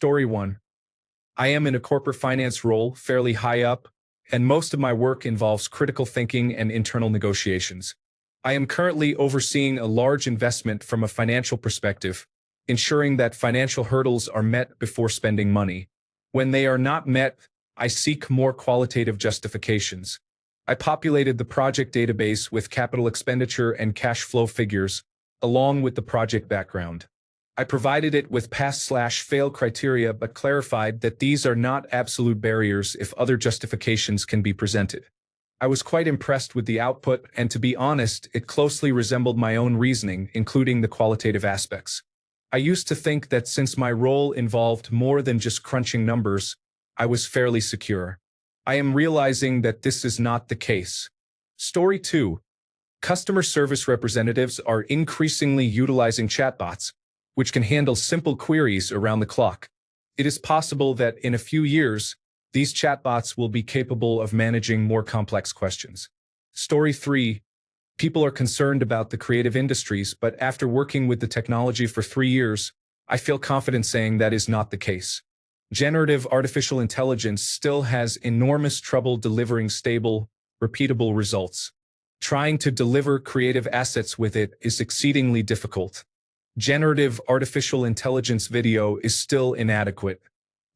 Story 1. I am in a corporate finance role, fairly high up, and most of my work involves critical thinking and internal negotiations. I am currently overseeing a large investment from a financial perspective, ensuring that financial hurdles are met before spending money. When they are not met, I seek more qualitative justifications. I populated the project database with capital expenditure and cash flow figures, along with the project background. I provided it with pass/fail criteria but clarified that these are not absolute barriers if other justifications can be presented. I was quite impressed with the output, and to be honest, it closely resembled my own reasoning, including the qualitative aspects. I used to think that since my role involved more than just crunching numbers, I was fairly secure. I am realizing that this is not the case. Story 2. Customer service representatives are increasingly utilizing chatbots, which can handle simple queries around the clock. It is possible that in a few years, these chatbots will be capable of managing more complex questions. Story 3. People are concerned about the creative industries, but after working with the technology for 3 years, I feel confident saying that is not the case. Generative artificial intelligence still has enormous trouble delivering stable, repeatable results. Trying to deliver creative assets with it is exceedingly difficult. Generative artificial intelligence video is still inadequate.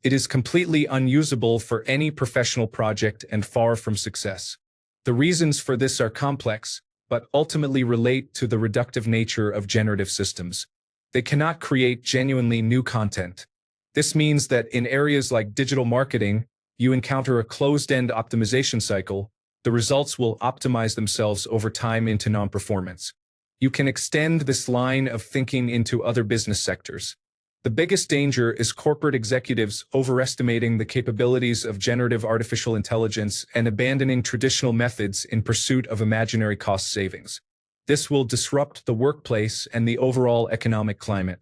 It is completely unusable for any professional project and far from success. The reasons for this are complex, but ultimately relate to the reductive nature of generative systems. They cannot create genuinely new content. This means that in areas like digital marketing, you encounter a closed-end optimization cycle. The results will optimize themselves over time into non-performance. You can extend this line of thinking into other business sectors. The biggest danger is corporate executives overestimating the capabilities of generative artificial intelligence and abandoning traditional methods in pursuit of imaginary cost savings. This will disrupt the workplace and the overall economic climate.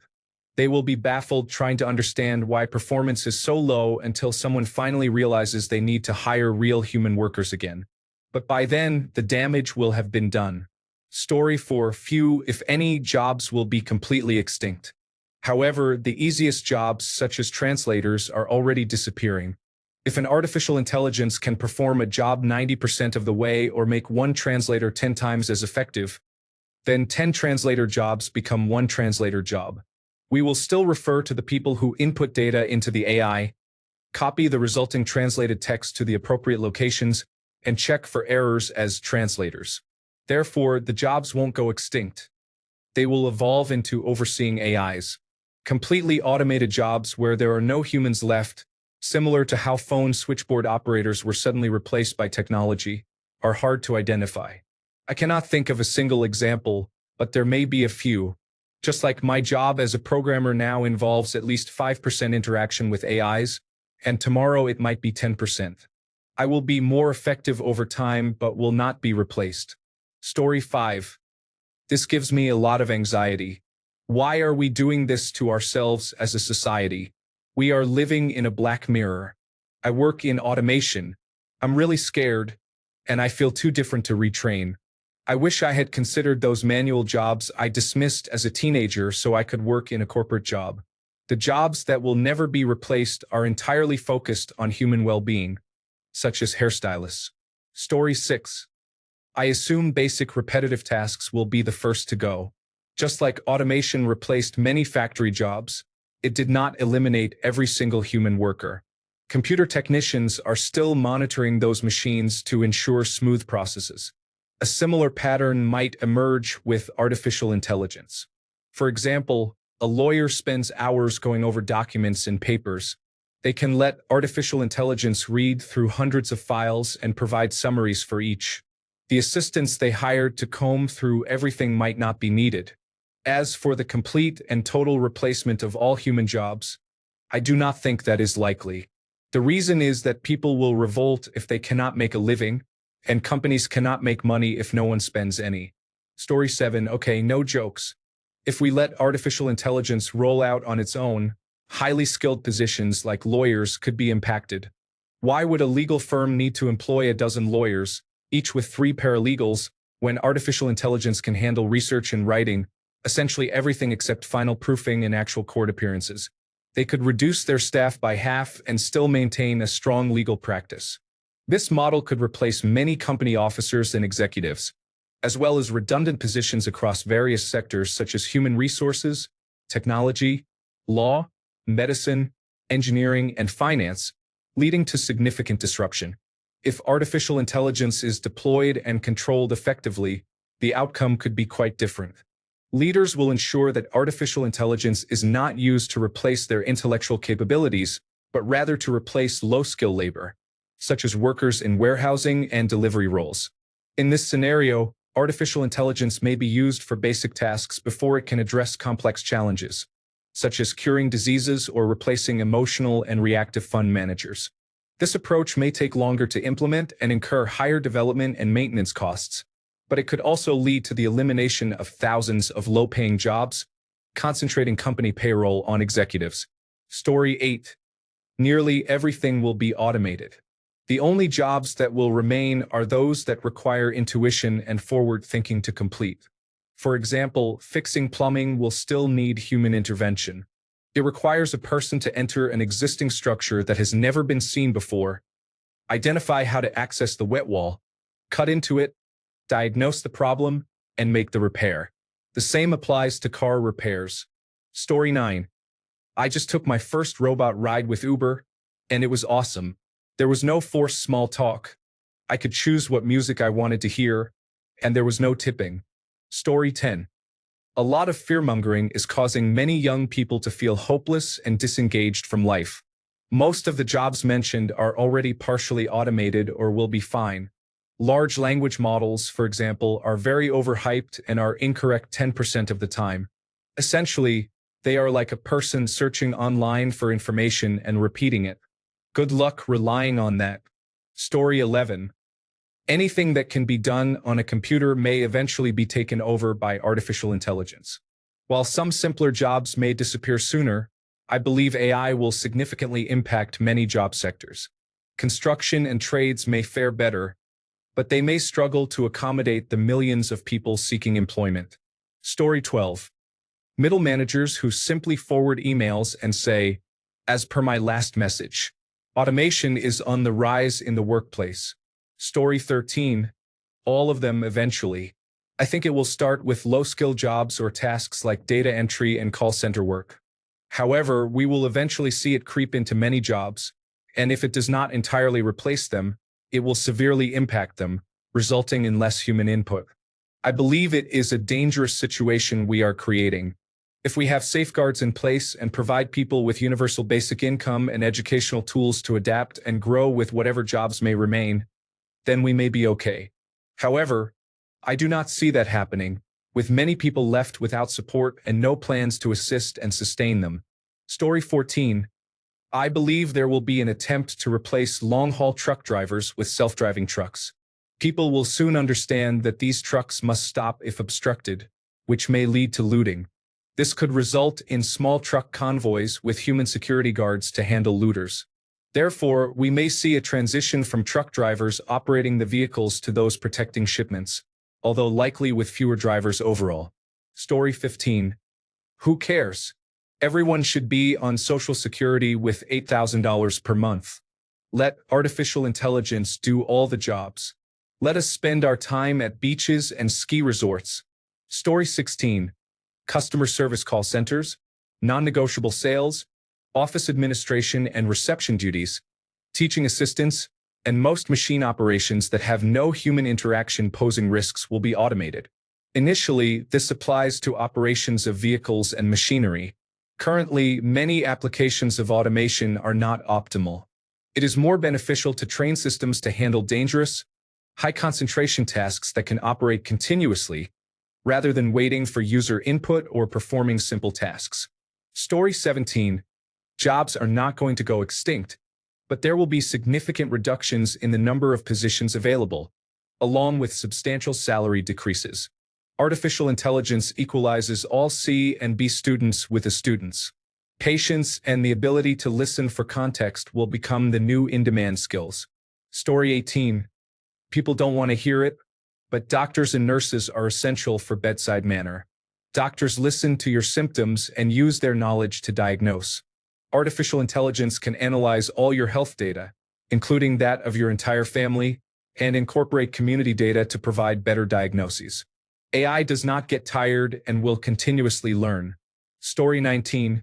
They will be baffled trying to understand why performance is so low until someone finally realizes they need to hire real human workers again. But by then, the damage will have been done. Story 4. Few, if any, jobs will be completely extinct. However, the easiest jobs, such as translators, are already disappearing. If an artificial intelligence can perform a job 90% of the way or make one translator 10 times as effective, then 10 translator jobs become one translator job. We will still refer to the people who input data into the AI, copy the resulting translated text to the appropriate locations, and check for errors as translators. Therefore, the jobs won't go extinct. They will evolve into overseeing AIs. Completely automated jobs where there are no humans left, similar to how phone switchboard operators were suddenly replaced by technology, are hard to identify. I cannot think of a single example, but there may be a few. Just like my job as a programmer now involves at least 5% interaction with AIs, and tomorrow it might be 10%. I will be more effective over time, but will not be replaced. Story 5. This gives me a lot of anxiety. Why are we doing this to ourselves as a society? We are living in a black mirror. I work in automation. I'm really scared, and I feel too different to retrain. I wish I had considered those manual jobs I dismissed as a teenager so I could work in a corporate job. The jobs that will never be replaced are entirely focused on human well-being, such as hairstylists. Story 6. I assume basic repetitive tasks will be the first to go. Just like automation replaced many factory jobs, it did not eliminate every single human worker. Computer technicians are still monitoring those machines to ensure smooth processes. A similar pattern might emerge with artificial intelligence. For example, a lawyer spends hours going over documents and papers. They can let artificial intelligence read through hundreds of files and provide summaries for each. The assistants they hired to comb through everything might not be needed. As for the complete and total replacement of all human jobs, I do not think that is likely. The reason is that people will revolt if they cannot make a living, and companies cannot make money if no one spends any. Story 7. Okay, no jokes. If we let artificial intelligence roll out on its own, highly skilled positions like lawyers could be impacted. Why would a legal firm need to employ a dozen lawyers, each with 3 paralegals, when artificial intelligence can handle research and writing, essentially everything except final proofing and actual court appearances? They could reduce their staff by half and still maintain a strong legal practice. This model could replace many company officers and executives, as well as redundant positions across various sectors such as human resources, technology, law, medicine, engineering, and finance, leading to significant disruption. If artificial intelligence is deployed and controlled effectively, the outcome could be quite different. Leaders will ensure that artificial intelligence is not used to replace their intellectual capabilities, but rather to replace low-skill labor, such as workers in warehousing and delivery roles. In this scenario, artificial intelligence may be used for basic tasks before it can address complex challenges, such as curing diseases or replacing emotional and reactive fund managers. This approach may take longer to implement and incur higher development and maintenance costs, but it could also lead to the elimination of thousands of low-paying jobs, concentrating company payroll on executives. Story 8. Nearly everything will be automated. The only jobs that will remain are those that require intuition and forward thinking to complete. For example, fixing plumbing will still need human intervention. It requires a person to enter an existing structure that has never been seen before, identify how to access the wet wall, cut into it, diagnose the problem, and make the repair. The same applies to car repairs. Story 9. I just took my first robot ride with Uber, and it was awesome. There was no forced small talk. I could choose what music I wanted to hear, and there was no tipping. Story 10. A lot of fear-mongering is causing many young people to feel hopeless and disengaged from life. Most of the jobs mentioned are already partially automated or will be fine. Large language models, for example, are very overhyped and are incorrect 10% of the time. Essentially, they are like a person searching online for information and repeating it. Good luck relying on that. Story 11. Anything that can be done on a computer may eventually be taken over by artificial intelligence. While some simpler jobs may disappear sooner, I believe AI will significantly impact many job sectors. Construction and trades may fare better, but they may struggle to accommodate the millions of people seeking employment. Story 12. Middle managers who simply forward emails and say, "As per my last message." Automation is on the rise in the workplace. Story 13. All of them eventually. I think it will start with low-skill jobs or tasks like data entry and call center work. However, we will eventually see it creep into many jobs, and if it does not entirely replace them, it will severely impact them, resulting in less human input. I believe it is a dangerous situation we are creating. If we have safeguards in place and provide people with universal basic income and educational tools to adapt and grow with whatever jobs may remain, then we may be okay. However, I do not see that happening, with many people left without support and no plans to assist and sustain them. Story 14. I believe there will be an attempt to replace long-haul truck drivers with self-driving trucks. People will soon understand that these trucks must stop if obstructed, which may lead to looting. This could result in small truck convoys with human security guards to handle looters. Therefore, we may see a transition from truck drivers operating the vehicles to those protecting shipments, although likely with fewer drivers overall. Story 15. Who cares? Everyone should be on Social Security with $8,000 per month. Let artificial intelligence do all the jobs. Let us spend our time at beaches and ski resorts. Story 16. Customer service call centers, non-negotiable sales, office administration and reception duties, teaching assistants, and most machine operations that have no human interaction posing risks will be automated. Initially, this applies to operations of vehicles and machinery. Currently, many applications of automation are not optimal. It is more beneficial to train systems to handle dangerous, high-concentration tasks that can operate continuously, rather than waiting for user input or performing simple tasks. Story 17. Jobs are not going to go extinct, but there will be significant reductions in the number of positions available, along with substantial salary decreases. Artificial intelligence equalizes all C and B students with the students. Patience and the ability to listen for context will become the new in-demand skills. Story 18. People don't want to hear it, but doctors and nurses are essential for bedside manner. Doctors listen to your symptoms and use their knowledge to diagnose. Artificial intelligence can analyze all your health data, including that of your entire family, and incorporate community data to provide better diagnoses. AI does not get tired and will continuously learn. Story 19.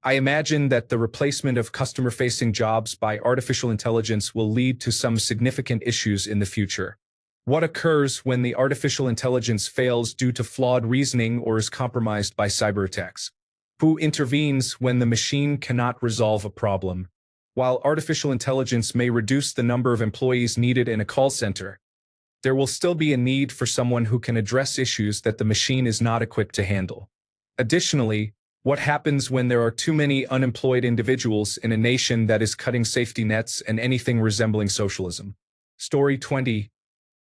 I imagine that the replacement of customer-facing jobs by artificial intelligence will lead to some significant issues in the future. What occurs when the artificial intelligence fails due to flawed reasoning or is compromised by cyberattacks? Who intervenes when the machine cannot resolve a problem? While artificial intelligence may reduce the number of employees needed in a call center, there will still be a need for someone who can address issues that the machine is not equipped to handle. Additionally, what happens when there are too many unemployed individuals in a nation that is cutting safety nets and anything resembling socialism? Story 20.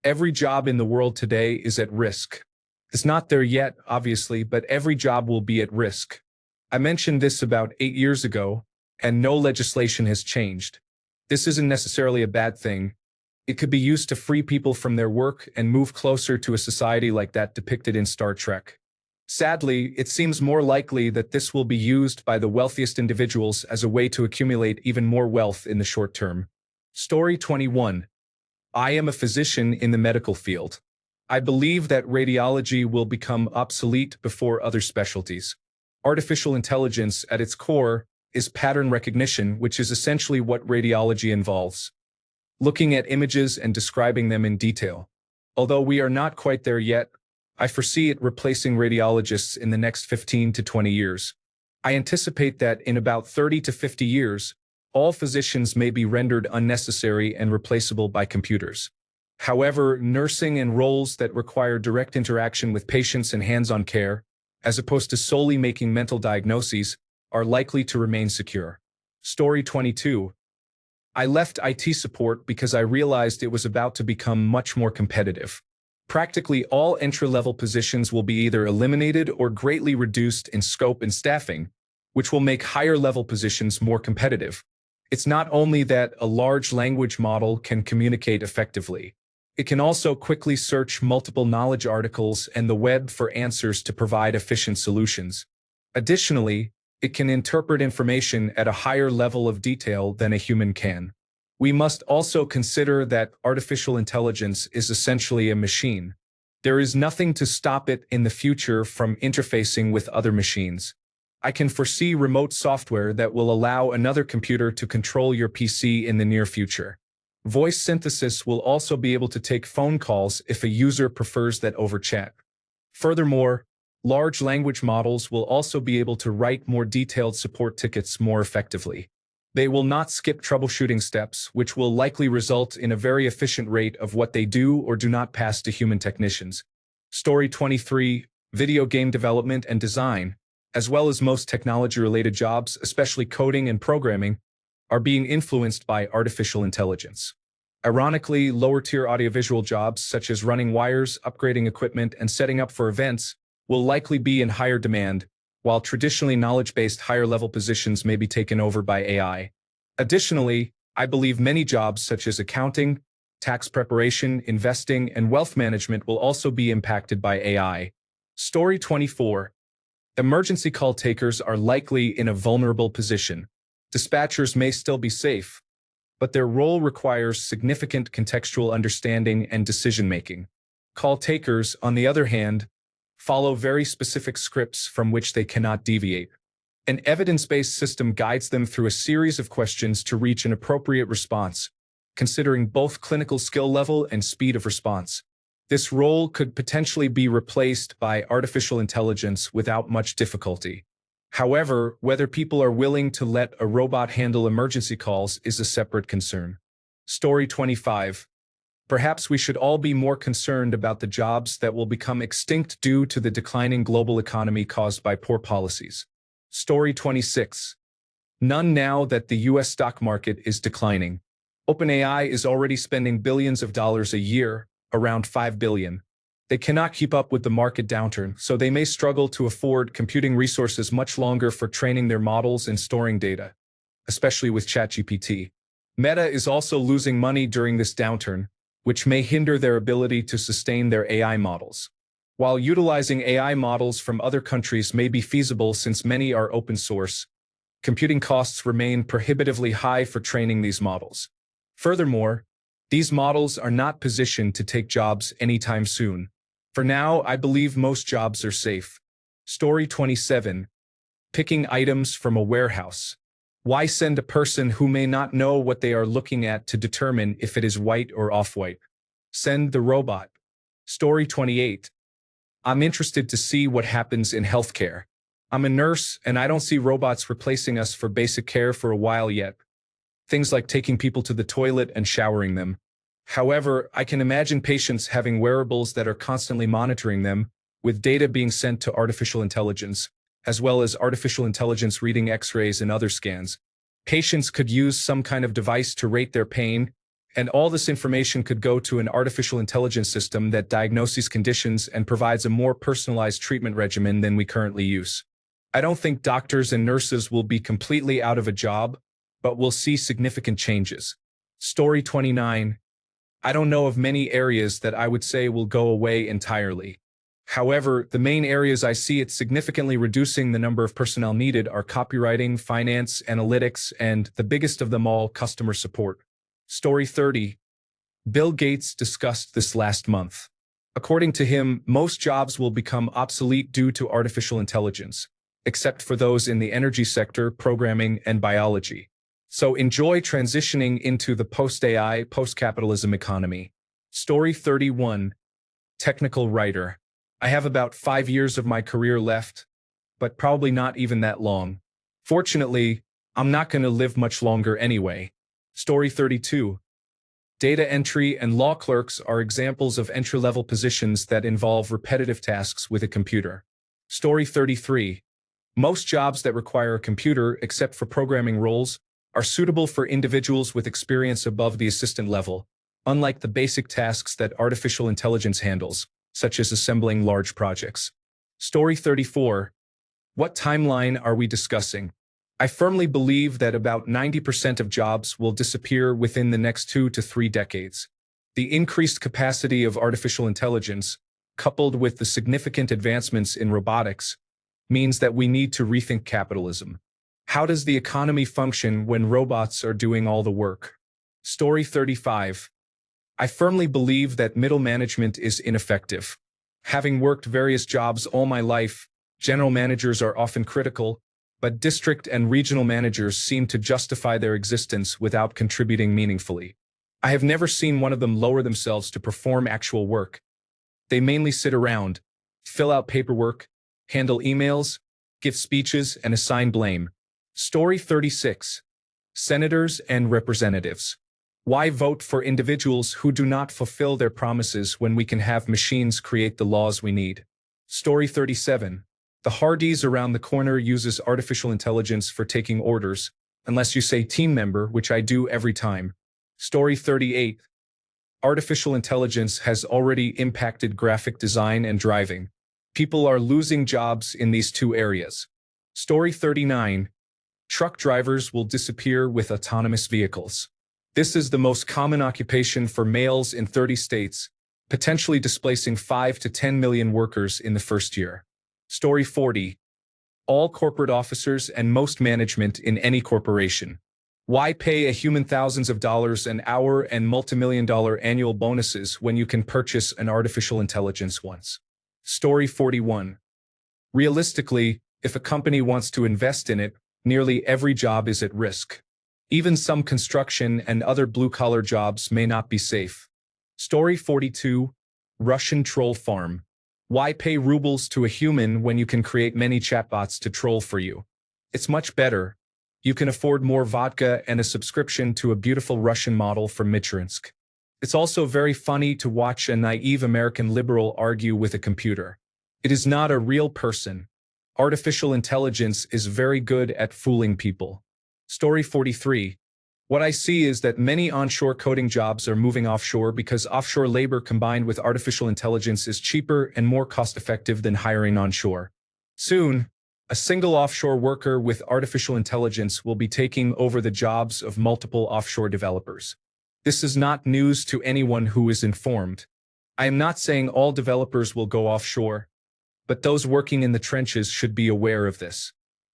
Every job in the world today is at risk. It's not there yet, obviously, but every job will be at risk. I mentioned this about 8 years ago, and no legislation has changed. This isn't necessarily a bad thing. It could be used to free people from their work and move closer to a society like that depicted in Star Trek. Sadly, it seems more likely that this will be used by the wealthiest individuals as a way to accumulate even more wealth in the short term. Story 21. I am a physician in the medical field. I believe that radiology will become obsolete before other specialties. Artificial intelligence, at its core, is pattern recognition, which is essentially what radiology involves. Looking at images and describing them in detail. Although we are not quite there yet, I foresee it replacing radiologists in the next 15 to 20 years. I anticipate that in about 30 to 50 years, all physicians may be rendered unnecessary and replaceable by computers. However, nursing and roles that require direct interaction with patients and hands-on care, as opposed to solely making mental diagnoses, are likely to remain secure. Story 22. I left IT support because I realized it was about to become much more competitive. Practically all entry-level positions will be either eliminated or greatly reduced in scope and staffing, which will make higher-level positions more competitive. It's not only that a large language model can communicate effectively. It can also quickly search multiple knowledge articles and the web for answers to provide efficient solutions. Additionally, it can interpret information at a higher level of detail than a human can. We must also consider that artificial intelligence is essentially a machine. There is nothing to stop it in the future from interfacing with other machines. I can foresee remote software that will allow another computer to control your PC in the near future. Voice synthesis will also be able to take phone calls if a user prefers that over chat. Furthermore, large language models will also be able to write more detailed support tickets more effectively. They will not skip troubleshooting steps, which will likely result in a very efficient rate of what they do or do not pass to human technicians. Story 23. Video game development and design, as well as most technology-related jobs, especially coding and programming, are being influenced by artificial intelligence. Ironically, lower-tier audiovisual jobs such as running wires, upgrading equipment, and setting up for events will likely be in higher demand, while traditionally knowledge-based higher-level positions may be taken over by AI. Additionally, I believe many jobs such as accounting, tax preparation, investing, and wealth management will also be impacted by AI. Story 24. Emergency call takers are likely in a vulnerable position. Dispatchers may still be safe, but their role requires significant contextual understanding and decision-making. Call takers, on the other hand, follow very specific scripts from which they cannot deviate. An evidence-based system guides them through a series of questions to reach an appropriate response, considering both clinical skill level and speed of response. This role could potentially be replaced by artificial intelligence without much difficulty. However, whether people are willing to let a robot handle emergency calls is a separate concern. Story 25. Perhaps we should all be more concerned about the jobs that will become extinct due to the declining global economy caused by poor policies. Story 26. None now that the US stock market is declining. OpenAI is already spending billions of dollars a year, around $5 billion. They cannot keep up with the market downturn, so they may struggle to afford computing resources much longer for training their models and storing data, especially with ChatGPT. Meta is also losing money during this downturn, which may hinder their ability to sustain their AI models. While utilizing AI models from other countries may be feasible since many are open source, Computing costs remain prohibitively high for training these models. Furthermore, these models are not positioned to take jobs anytime soon. For now, I believe most jobs are safe. Story 27. Picking items from a warehouse. Why send a person who may not know what they are looking at to determine if it is white or off-white? Send the robot. Story 28. I'm interested to see what happens in healthcare. I'm a nurse, and I don't see robots replacing us for basic care for a while yet. Things like taking people to the toilet and showering them. However, I can imagine patients having wearables that are constantly monitoring them, with data being sent to artificial intelligence, as well as artificial intelligence reading X-rays and other scans. Patients could use some kind of device to rate their pain, and all this information could go to an artificial intelligence system that diagnoses conditions and provides a more personalized treatment regimen than we currently use. I don't think doctors and nurses will be completely out of a job, but we'll see significant changes. Story 29. I don't know of many areas that I would say will go away entirely. However, the main areas I see it significantly reducing the number of personnel needed are copywriting, finance, analytics, and, the biggest of them all, customer support. Story 30. Bill Gates discussed this last month. According to him, most jobs will become obsolete due to artificial intelligence, except for those in the energy sector, programming, and biology. So enjoy transitioning into the post-AI, post-capitalism economy. Story 31. Technical writer. I have about 5 years of my career left, but probably not even that long. Fortunately, I'm not going to live much longer anyway. Story 32. Data entry and law clerks are examples of entry-level positions that involve repetitive tasks with a computer. Story 33. Most jobs that require a computer, except for programming roles, are suitable for individuals with experience above the assistant level, unlike the basic tasks that artificial intelligence handles, such as assembling large projects. Story 34. What timeline are we discussing? I firmly believe that about 90% of jobs will disappear within the next 2 to 3 decades. The increased capacity of artificial intelligence, coupled with the significant advancements in robotics, means that we need to rethink capitalism. How does the economy function when robots are doing all the work? Story 35. I firmly believe that middle management is ineffective. Having worked various jobs all my life, general managers are often critical, but district and regional managers seem to justify their existence without contributing meaningfully. I have never seen one of them lower themselves to perform actual work. They mainly sit around, fill out paperwork, handle emails, give speeches, and assign blame. Story 36. Senators and representatives. Why vote for individuals who do not fulfill their promises when we can have machines create the laws we need? Story 37. The Hardee's around the corner uses artificial intelligence for taking orders, unless you say team member, which I do every time. Story 38. Artificial intelligence has already impacted graphic design and driving. People are losing jobs in these two areas. Story 39. Truck drivers will disappear with autonomous vehicles. This is the most common occupation for males in 30 states, potentially displacing 5 to 10 million workers in the first year. Story 40. All corporate officers and most management in any corporation. Why pay a human thousands of dollars an hour and multimillion-dollar annual bonuses when you can purchase an artificial intelligence once? Story 41. Realistically, if a company wants to invest in it, nearly every job is at risk. Even some construction and other blue-collar jobs may not be safe. Story 42. Russian troll farm. Why pay rubles to a human when you can create many chatbots to troll for you? It's much better. You can afford more vodka and a subscription to a beautiful Russian model from Michigansk. It's also very funny to watch a naive American liberal argue with a computer. It is not a real person. Artificial intelligence is very good at fooling people. Story 43. What I see is that many onshore coding jobs are moving offshore because offshore labor combined with artificial intelligence is cheaper and more cost-effective than hiring onshore. Soon, a single offshore worker with artificial intelligence will be taking over the jobs of multiple offshore developers. This is not news to anyone who is informed. I am not saying all developers will go offshore, but those working in the trenches should be aware of this.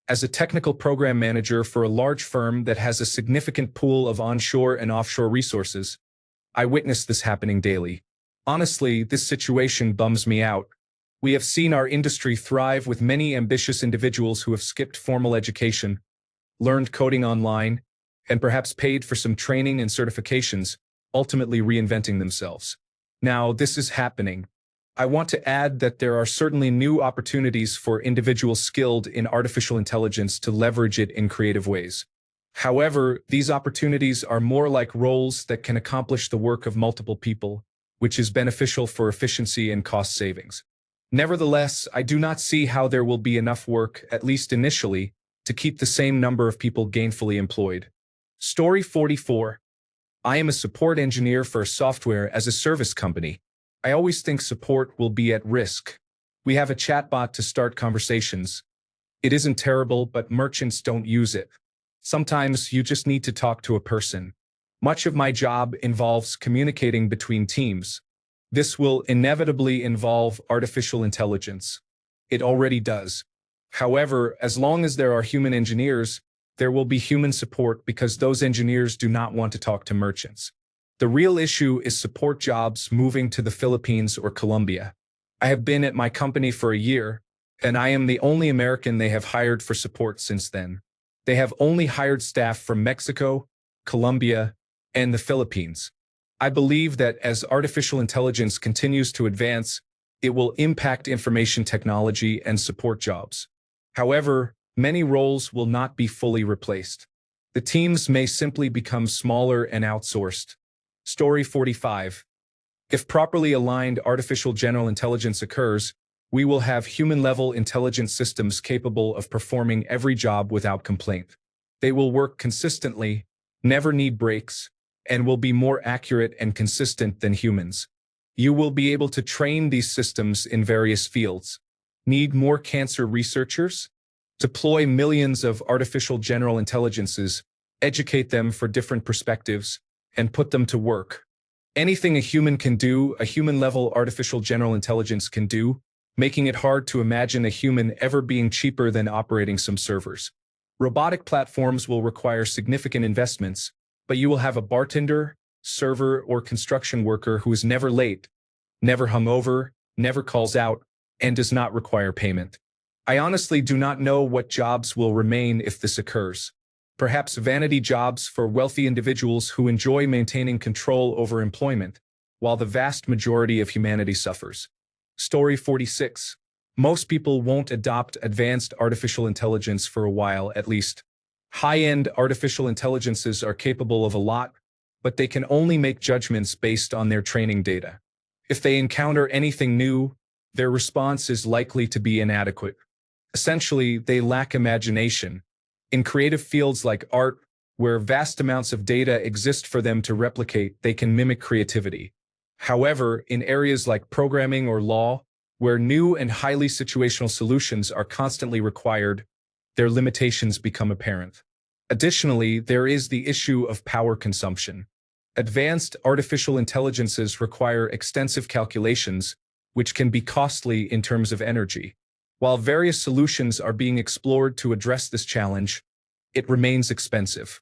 As a technical program manager for a large firm that has a significant pool of onshore and offshore resources, I witness this happening daily. Honestly, this situation bums me out. We have seen our industry thrive with many ambitious individuals who have skipped formal education, learned coding online, and perhaps paid for some training and certifications, ultimately reinventing themselves. Now, this is happening. I want to add that there are certainly new opportunities for individuals skilled in artificial intelligence to leverage it in creative ways. However, these opportunities are more like roles that can accomplish the work of multiple people, which is beneficial for efficiency and cost savings. Nevertheless, I do not see how there will be enough work, at least initially, to keep the same number of people gainfully employed. Story 44. I am a support engineer for a software as a service company. I always think support will be at risk. We have a chatbot to start conversations. It isn't terrible, but merchants don't use it. Sometimes you just need to talk to a person. Much of my job involves communicating between teams. This will inevitably involve artificial intelligence. It already does. However, as long as there are human engineers, there will be human support because those engineers do not want to talk to merchants. The real issue is support jobs moving to the Philippines or Colombia. I have been at my company for a year, and I am the only American they have hired for support since then. They have only hired staff from Mexico, Colombia, and the Philippines. I believe that as artificial intelligence continues to advance, it will impact information technology and support jobs. However, many roles will not be fully replaced. The teams may simply become smaller and outsourced. Story 45. If properly aligned artificial general intelligence occurs, we will have human-level intelligent systems capable of performing every job without complaint. They will work consistently, never need breaks, and will be more accurate and consistent than humans. You will be able to train these systems in various fields. Need more cancer researchers? Deploy millions of artificial general intelligences, educate them for different perspectives, and put them to work. Anything a human can do, a human-level artificial general intelligence can do, making it hard to imagine a human ever being cheaper than operating some servers. Robotic platforms will require significant investments, but you will have a bartender, server, or construction worker who is never late, never hungover, never calls out, and does not require payment. I honestly do not know what jobs will remain if this occurs. Perhaps vanity jobs for wealthy individuals who enjoy maintaining control over employment, while the vast majority of humanity suffers. Story 46. Most people won't adopt advanced artificial intelligence for a while, at least. High-end artificial intelligences are capable of a lot, but they can only make judgments based on their training data. If they encounter anything new, their response is likely to be inadequate. Essentially, they lack imagination. In creative fields like art, where vast amounts of data exist for them to replicate, they can mimic creativity. However, in areas like programming or law, where new and highly situational solutions are constantly required, their limitations become apparent. Additionally, there is the issue of power consumption. Advanced artificial intelligences require extensive calculations, which can be costly in terms of energy. While various solutions are being explored to address this challenge, it remains expensive.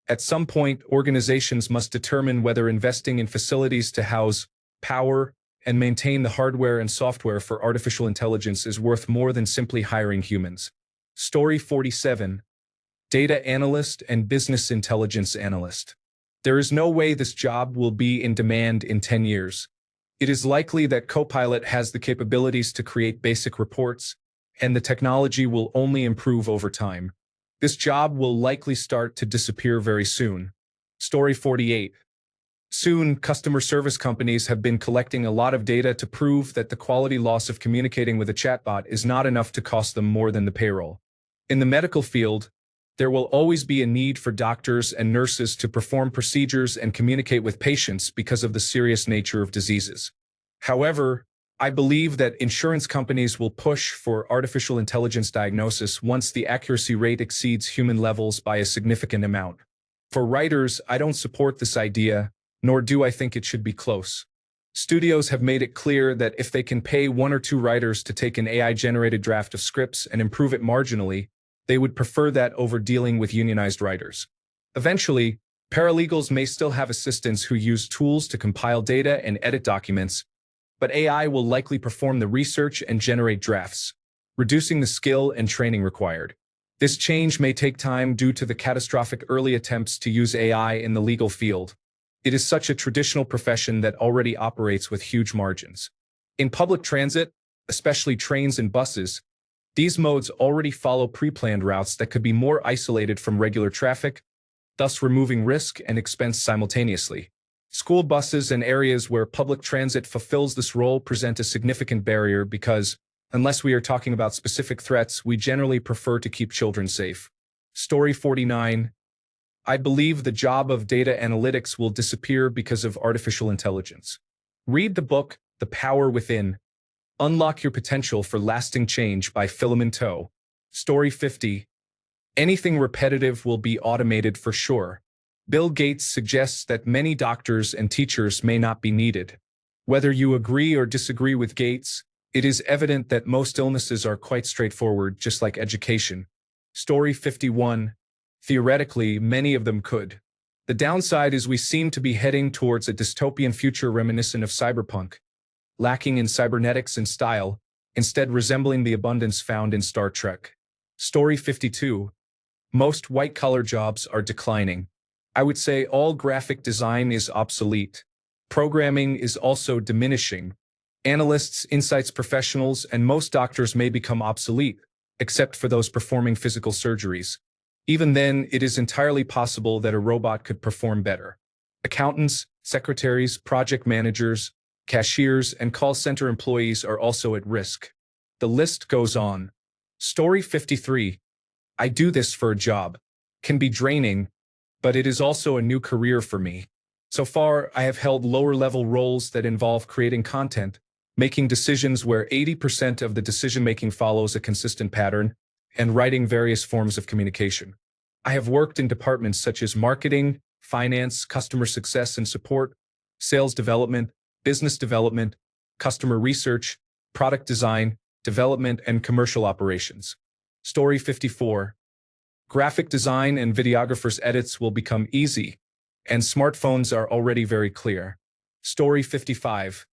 At some point, organizations must determine whether investing in facilities to house, power, and maintain the hardware and software for artificial intelligence is worth more than simply hiring humans. Story 47. Data analyst and business intelligence analyst. There is no way this job will be in demand in 10 years. It is likely that Copilot has the capabilities to create basic reports, and the technology will only improve over time. This job will likely start to disappear very soon. Story 48. Soon, customer service companies have been collecting a lot of data to prove that the quality loss of communicating with a chatbot is not enough to cost them more than the payroll. In the medical field, there will always be a need for doctors and nurses to perform procedures and communicate with patients because of the serious nature of diseases. However, I believe that insurance companies will push for artificial intelligence diagnosis once the accuracy rate exceeds human levels by a significant amount. For writers, I don't support this idea, nor do I think it should be close. Studios have made it clear that if they can pay one or two writers to take an AI-generated draft of scripts and improve it marginally, They would prefer that over dealing with unionized writers. Eventually, paralegals may still have assistants who use tools to compile data and edit documents, but AI will likely perform the research and generate drafts, reducing the skill and training required. This change may take time due to the catastrophic early attempts to use AI in the legal field. It is such a traditional profession that already operates with huge margins. In public transit, especially trains and buses, these modes already follow pre-planned routes that could be more isolated from regular traffic, thus removing risk and expense simultaneously. School buses and areas where public transit fulfills this role present a significant barrier because, unless we are talking about specific threats, we generally prefer to keep children safe. Story 49. I believe the job of data analytics will disappear because of artificial intelligence. Read the book, The Power Within. Unlock Your Potential for Lasting Change by Philemon Toe. Story 50. Anything repetitive will be automated for sure. Bill Gates suggests that many doctors and teachers may not be needed. Whether you agree or disagree with Gates, it is evident that most illnesses are quite straightforward, just like education. Story 51. Theoretically, many of them could. The downside is we seem to be heading towards a dystopian future reminiscent of cyberpunk, lacking in cybernetics and style, instead resembling the abundance found in Star Trek. Story 52. Most white-collar jobs are declining. I would say all graphic design is obsolete. Programming is also diminishing. Analysts, insights professionals, and most doctors may become obsolete, except for those performing physical surgeries. Even then, it is entirely possible that a robot could perform better. Accountants, secretaries, project managers, cashiers, and call center employees are also at risk. The list goes on. Story 53. I do this for a job. Can be draining, but it is also a new career for me. So far, I have held lower-level roles that involve creating content, making decisions where 80% of the decision-making follows a consistent pattern, and writing various forms of communication. I have worked in departments such as marketing, finance, customer success and support, sales development, business development, customer research, product design, development, and commercial operations. Story 54. Graphic design and videographers' edits will become easy, and smartphones are already very clear. Story 55.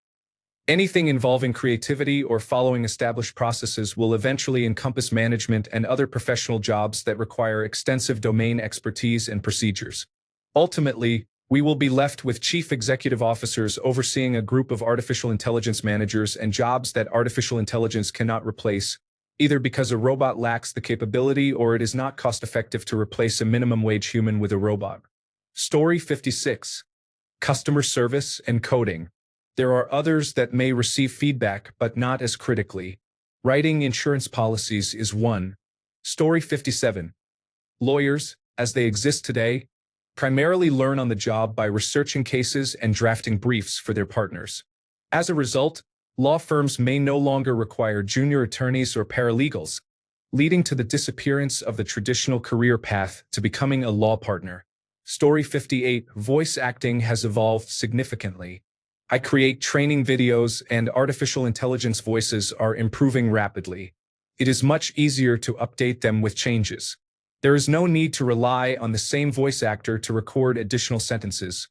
Anything involving creativity or following established processes will eventually encompass management and other professional jobs that require extensive domain expertise and procedures. Ultimately, we will be left with chief executive officers overseeing a group of artificial intelligence managers and jobs that artificial intelligence cannot replace, either because a robot lacks the capability or it is not cost-effective to replace a minimum-wage human with a robot. Story 56. Customer service and coding. There are others that may receive feedback, but not as critically. Writing insurance policies is one. Story 57. Lawyers, as they exist today, primarily learn on the job by researching cases and drafting briefs for their partners. As a result, law firms may no longer require junior attorneys or paralegals, leading to the disappearance of the traditional career path to becoming a law partner. Story 58. Voice acting has evolved significantly. I create training videos, and artificial intelligence voices are improving rapidly. It is much easier to update them with changes. There is no need to rely on the same voice actor to record additional sentences,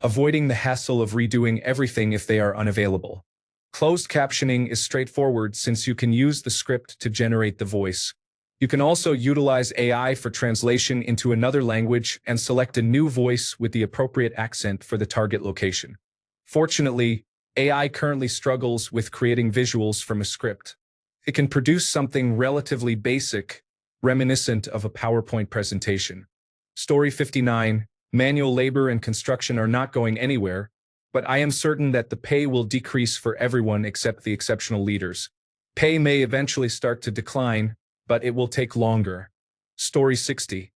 avoiding the hassle of redoing everything if they are unavailable. Closed captioning is straightforward since you can use the script to generate the voice. You can also utilize AI for translation into another language and select a new voice with the appropriate accent for the target location. Fortunately, AI currently struggles with creating visuals from a script. It can produce something relatively basic, reminiscent of a PowerPoint presentation. Story 59. Manual labor and construction are not going anywhere, but I am certain that the pay will decrease for everyone except the exceptional leaders. Pay may eventually start to decline, but it will take longer. Story 60.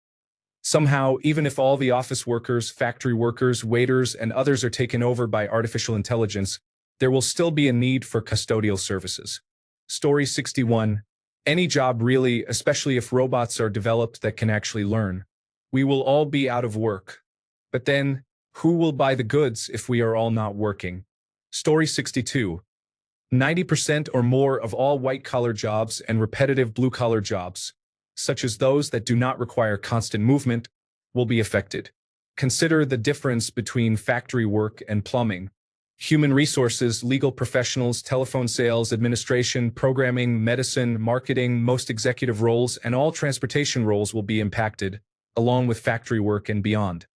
Somehow, even if all the office workers, factory workers, waiters, and others are taken over by artificial intelligence, there will still be a need for custodial services. Story 61. Any job really, especially if robots are developed that can actually learn. We will all be out of work. But then, who will buy the goods if we are all not working? Story 62. 90% or more of all white-collar jobs and repetitive blue-collar jobs, such as those that do not require constant movement, will be affected. Consider the difference between factory work and plumbing. Human resources, legal professionals, telephone sales, administration, programming, medicine, marketing, most executive roles, and all transportation roles will be impacted, along with factory work and beyond.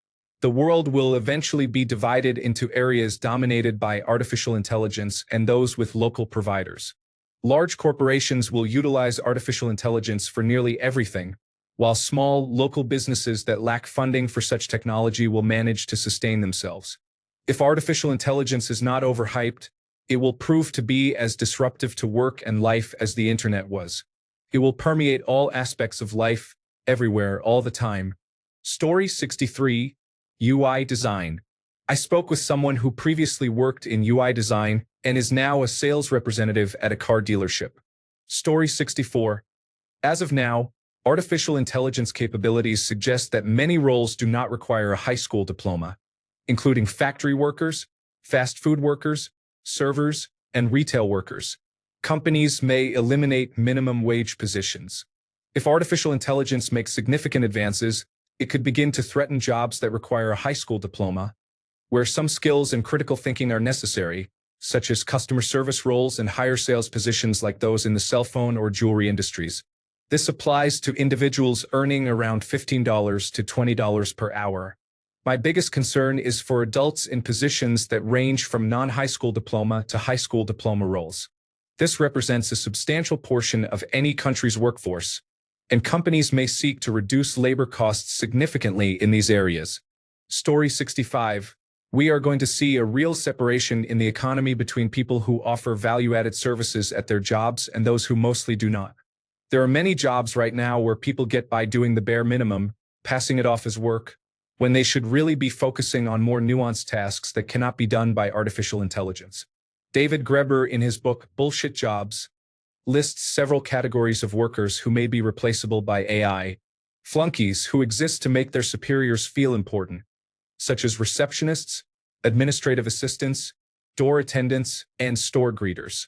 The world will eventually be divided into areas dominated by artificial intelligence and those with local providers. Large corporations will utilize artificial intelligence for nearly everything, while small, local businesses that lack funding for such technology will manage to sustain themselves. If artificial intelligence is not overhyped, it will prove to be as disruptive to work and life as the internet was. It will permeate all aspects of life, everywhere, all the time. Story 63, UI Design. I spoke with someone who previously worked in UI design and is now a sales representative at a car dealership. Story 64. As of now, artificial intelligence capabilities suggest that many roles do not require a high school diploma, including factory workers, fast food workers, servers, and retail workers. Companies may eliminate minimum wage positions. If artificial intelligence makes significant advances, it could begin to threaten jobs that require a high school diploma, where some skills and critical thinking are necessary, such as customer service roles and higher sales positions like those in the cell phone or jewelry industries. This applies to individuals earning around $15 to $20 per hour. My biggest concern is for adults in positions that range from non-high school diploma to high school diploma roles. This represents a substantial portion of any country's workforce, and companies may seek to reduce labor costs significantly in these areas. Story 65. We are going to see a real separation in the economy between people who offer value-added services at their jobs and those who mostly do not. There are many jobs right now where people get by doing the bare minimum, passing it off as work, when they should really be focusing on more nuanced tasks that cannot be done by artificial intelligence. David Graeber, in his book Bullshit Jobs, lists several categories of workers who may be replaceable by AI, flunkies who exist to make their superiors feel important, such as receptionists, administrative assistants, door attendants, and store greeters.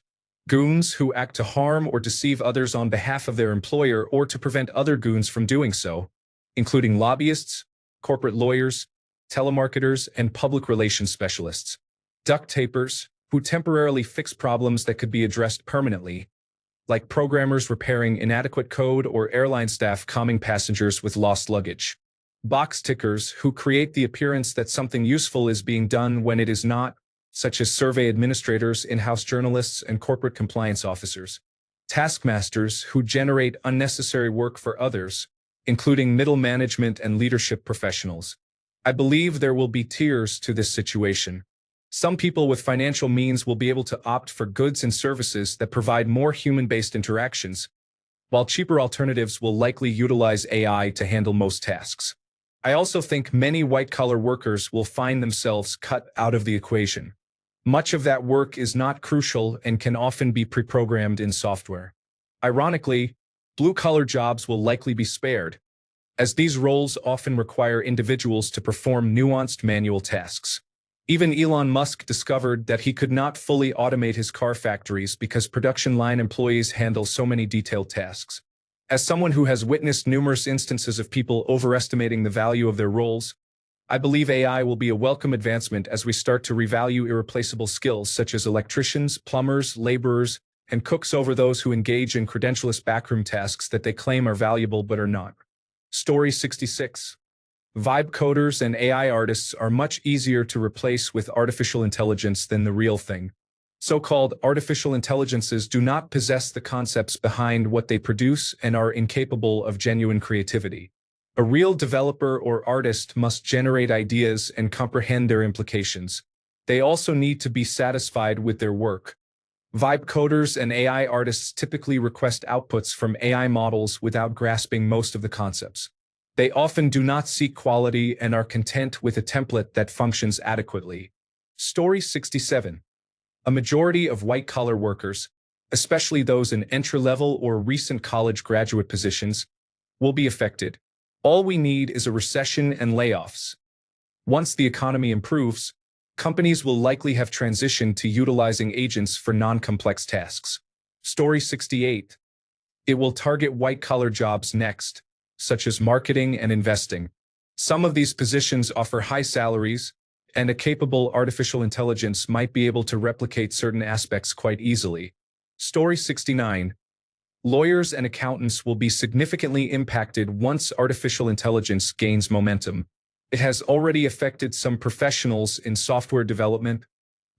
Goons who act to harm or deceive others on behalf of their employer or to prevent other goons from doing so, including lobbyists, corporate lawyers, telemarketers, and public relations specialists. Duct tapers, who temporarily fix problems that could be addressed permanently, like programmers repairing inadequate code or airline staff calming passengers with lost luggage. Box tickers, who create the appearance that something useful is being done when it is not, such as survey administrators, in-house journalists, and corporate compliance officers. Taskmasters, who generate unnecessary work for others, including middle management and leadership professionals. I believe there will be tiers to this situation. Some people with financial means will be able to opt for goods and services that provide more human-based interactions, while cheaper alternatives will likely utilize AI to handle most tasks. I also think many white-collar workers will find themselves cut out of the equation. Much of that work is not crucial and can often be pre-programmed in software. Ironically, blue-collar jobs will likely be spared, as these roles often require individuals to perform nuanced manual tasks. Even Elon Musk discovered that he could not fully automate his car factories because production line employees handle so many detailed tasks. As someone who has witnessed numerous instances of people overestimating the value of their roles, I believe AI will be a welcome advancement as we start to revalue irreplaceable skills such as electricians, plumbers, laborers, and cooks over those who engage in credentialless backroom tasks that they claim are valuable but are not. Story 66. Vibe coders and AI artists are much easier to replace with artificial intelligence than the real thing. So-called artificial intelligences do not possess the concepts behind what they produce and are incapable of genuine creativity. A real developer or artist must generate ideas and comprehend their implications. They also need to be satisfied with their work. Vibe coders and AI artists typically request outputs from AI models without grasping most of the concepts. They often do not seek quality and are content with a template that functions adequately. Story 67. A majority of white-collar workers, especially those in entry-level or recent college graduate positions, will be affected. All we need is a recession and layoffs. Once the economy improves, companies will likely have transitioned to utilizing agents for non-complex tasks. Story 68. It will target white-collar jobs next, such as marketing and investing. Some of these positions offer high salaries, and a capable artificial intelligence might be able to replicate certain aspects quite easily. Story 69. Lawyers and accountants will be significantly impacted once artificial intelligence gains momentum. It has already affected some professionals in software development,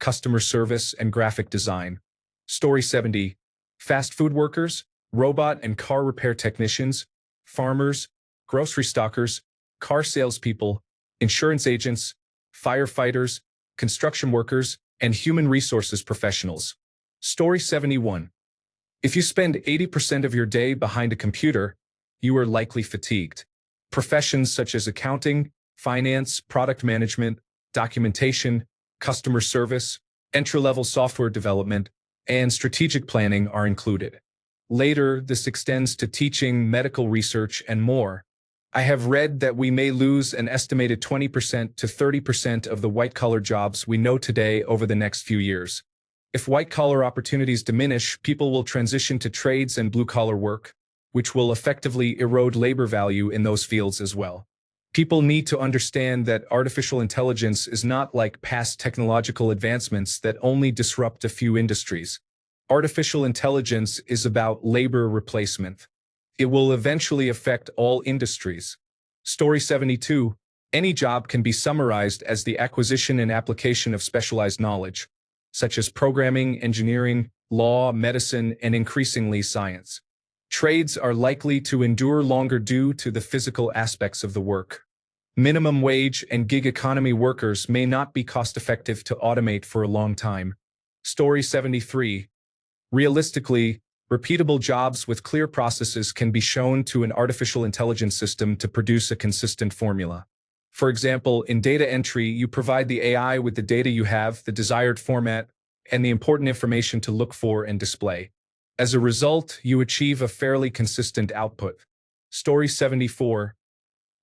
customer service, and graphic design. Story 70. Fast food workers, robot and car repair technicians, farmers, grocery stockers, car salespeople, insurance agents, firefighters, construction workers, and human resources professionals. Story 71. If you spend 80% of your day behind a computer, you are likely fatigued. Professions such as accounting, finance, product management, documentation, customer service, entry-level software development, and strategic planning are included. Later, this extends to teaching, medical research, and more. I have read that we may lose an estimated 20% to 30% of the white-collar jobs we know today over the next few years. If white-collar opportunities diminish, people will transition to trades and blue-collar work, which will effectively erode labor value in those fields as well. People need to understand that artificial intelligence is not like past technological advancements that only disrupt a few industries. Artificial intelligence is about labor replacement. It will eventually affect all industries. Story 72. Any job can be summarized as the acquisition and application of specialized knowledge, such as programming, engineering, law, medicine, and increasingly science. Trades are likely to endure longer due to the physical aspects of the work. Minimum wage and gig economy workers may not be cost-effective to automate for a long time. Story 73. Realistically, repeatable jobs with clear processes can be shown to an artificial intelligence system to produce a consistent formula. For example, in data entry, you provide the AI with the data you have, the desired format, and the important information to look for and display. As a result, you achieve a fairly consistent output. Story 74.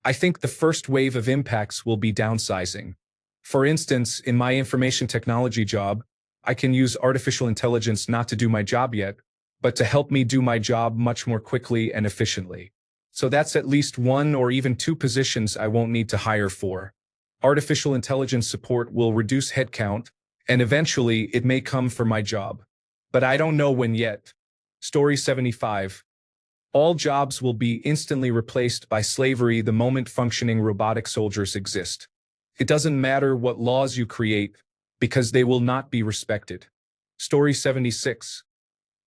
I think the first wave of impacts will be downsizing. For instance, in my information technology job, I can use artificial intelligence not to do my job yet, but to help me do my job much more quickly and efficiently. So that's at least one or even two positions I won't need to hire for. Artificial intelligence support will reduce headcount, and eventually it may come for my job. But I don't know when yet. Story 75. All jobs will be instantly replaced by slavery the moment functioning robotic soldiers exist. It doesn't matter what laws you create, because they will not be respected. Story 76.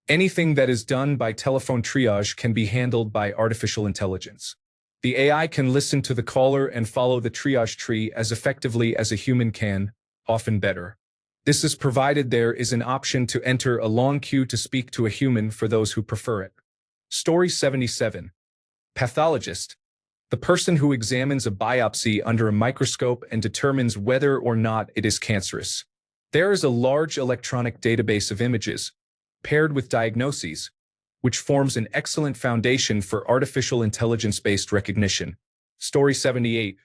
Anything that is done by telephone triage can be handled by artificial intelligence. The AI can listen to the caller and follow the triage tree as effectively as a human can, often better. This is provided there is an option to enter a long queue to speak to a human for those who prefer it. Story 77. Pathologist. The person who examines a biopsy under a microscope and determines whether or not it is cancerous. There is a large electronic database of images, paired with diagnoses, which forms an excellent foundation for artificial intelligence-based recognition. Story 78.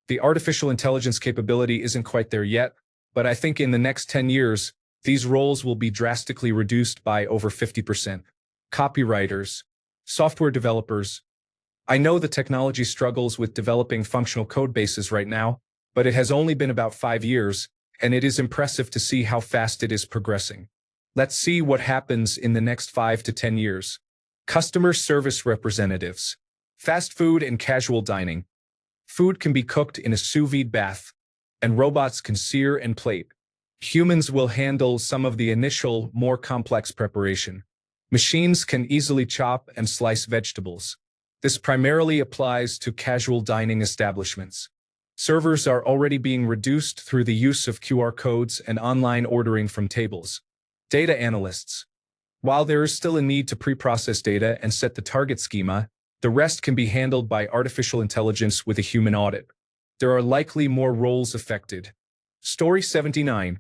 The artificial intelligence capability isn't quite there yet, but I think in the next 10 years, these roles will be drastically reduced by over 50%. Copywriters, software developers. I know the technology struggles with developing functional code bases right now, but it has only been about 5 years, and it is impressive to see how fast it is progressing. Let's see what happens in the next 5 to 10 years. Customer service representatives. Fast food and casual dining. Food can be cooked in a sous vide bath, and robots can sear and plate. Humans will handle some of the initial, more complex preparation. Machines can easily chop and slice vegetables. This primarily applies to casual dining establishments. Servers are already being reduced through the use of QR codes and online ordering from tables. Data analysts. While there is still a need to pre-process data and set the target schema, the rest can be handled by artificial intelligence with a human audit. There are likely more roles affected. Story 79.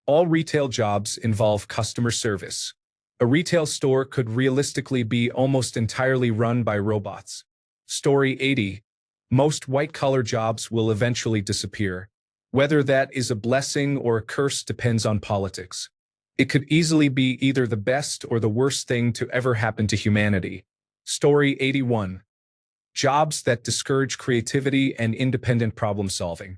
All retail jobs involve customer service. A retail store could realistically be almost entirely run by robots. Story 80. Most white-collar jobs will eventually disappear. Whether that is a blessing or a curse depends on politics. It could easily be either the best or the worst thing to ever happen to humanity. Story 81. Jobs that discourage creativity and independent problem solving.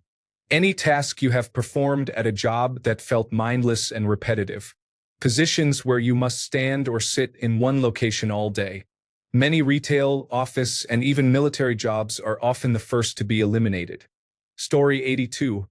Any task you have performed at a job that felt mindless and repetitive. Positions where you must stand or sit in one location all day. Many retail, office, and even military jobs are often the first to be eliminated. Story 82.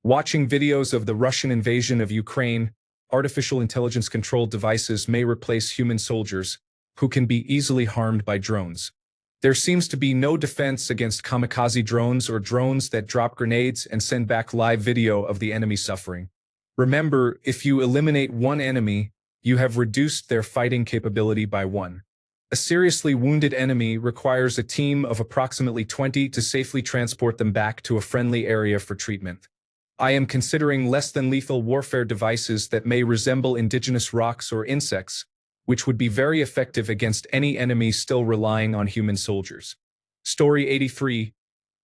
Watching videos of the Russian invasion of Ukraine, artificial intelligence-controlled devices may replace human soldiers, who can be easily harmed by drones. There seems to be no defense against kamikaze drones or drones that drop grenades and send back live video of the enemy suffering. Remember, if you eliminate one enemy, you have reduced their fighting capability by one. A seriously wounded enemy requires a team of approximately 20 to safely transport them back to a friendly area for treatment. I am considering less than lethal warfare devices that may resemble indigenous rocks or insects, which would be very effective against any enemy still relying on human soldiers. Story 83.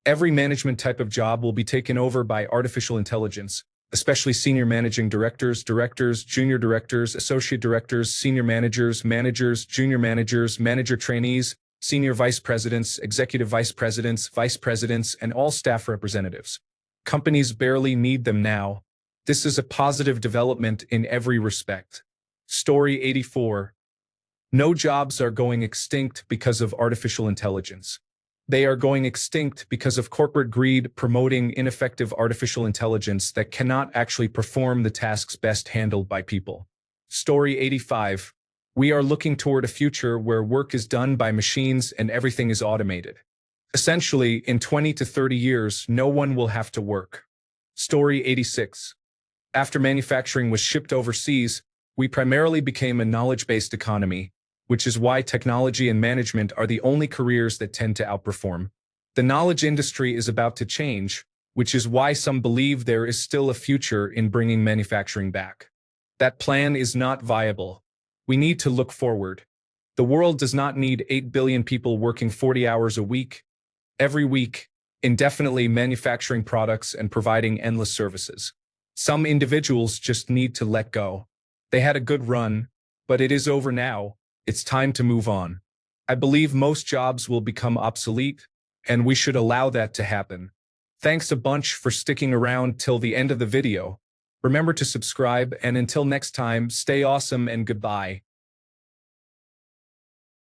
Every management type of job will be taken over by artificial intelligence, especially senior managing directors, junior directors, associate directors, senior managers, junior managers, manager trainees, senior vice presidents, executive vice presidents, and all staff representatives. Companies barely need them now. This is a positive development in every respect. Story 84. No jobs are going extinct because of artificial intelligence. They are going extinct because of corporate greed promoting ineffective artificial intelligence that cannot actually perform the tasks best handled by people. Story 85. We are looking toward a future where work is done by machines and everything is automated. Essentially, in 20 to 30 years, no one will have to work. Story 86. After manufacturing was shipped overseas, we primarily became a knowledge-based economy, which is why technology and management are the only careers that tend to outperform. The knowledge industry is about to change, which is why some believe there is still a future in bringing manufacturing back. That plan is not viable. We need to look forward. The world does not need 8 billion people working 40 hours a week, every week, indefinitely manufacturing products and providing endless services. Some individuals just need to let go. They had a good run, but it is over now. It's time to move on. I believe most jobs will become obsolete, and we should allow that to happen. Thanks a bunch for sticking around till the end of the video. Remember to subscribe, and until next time, stay awesome and goodbye.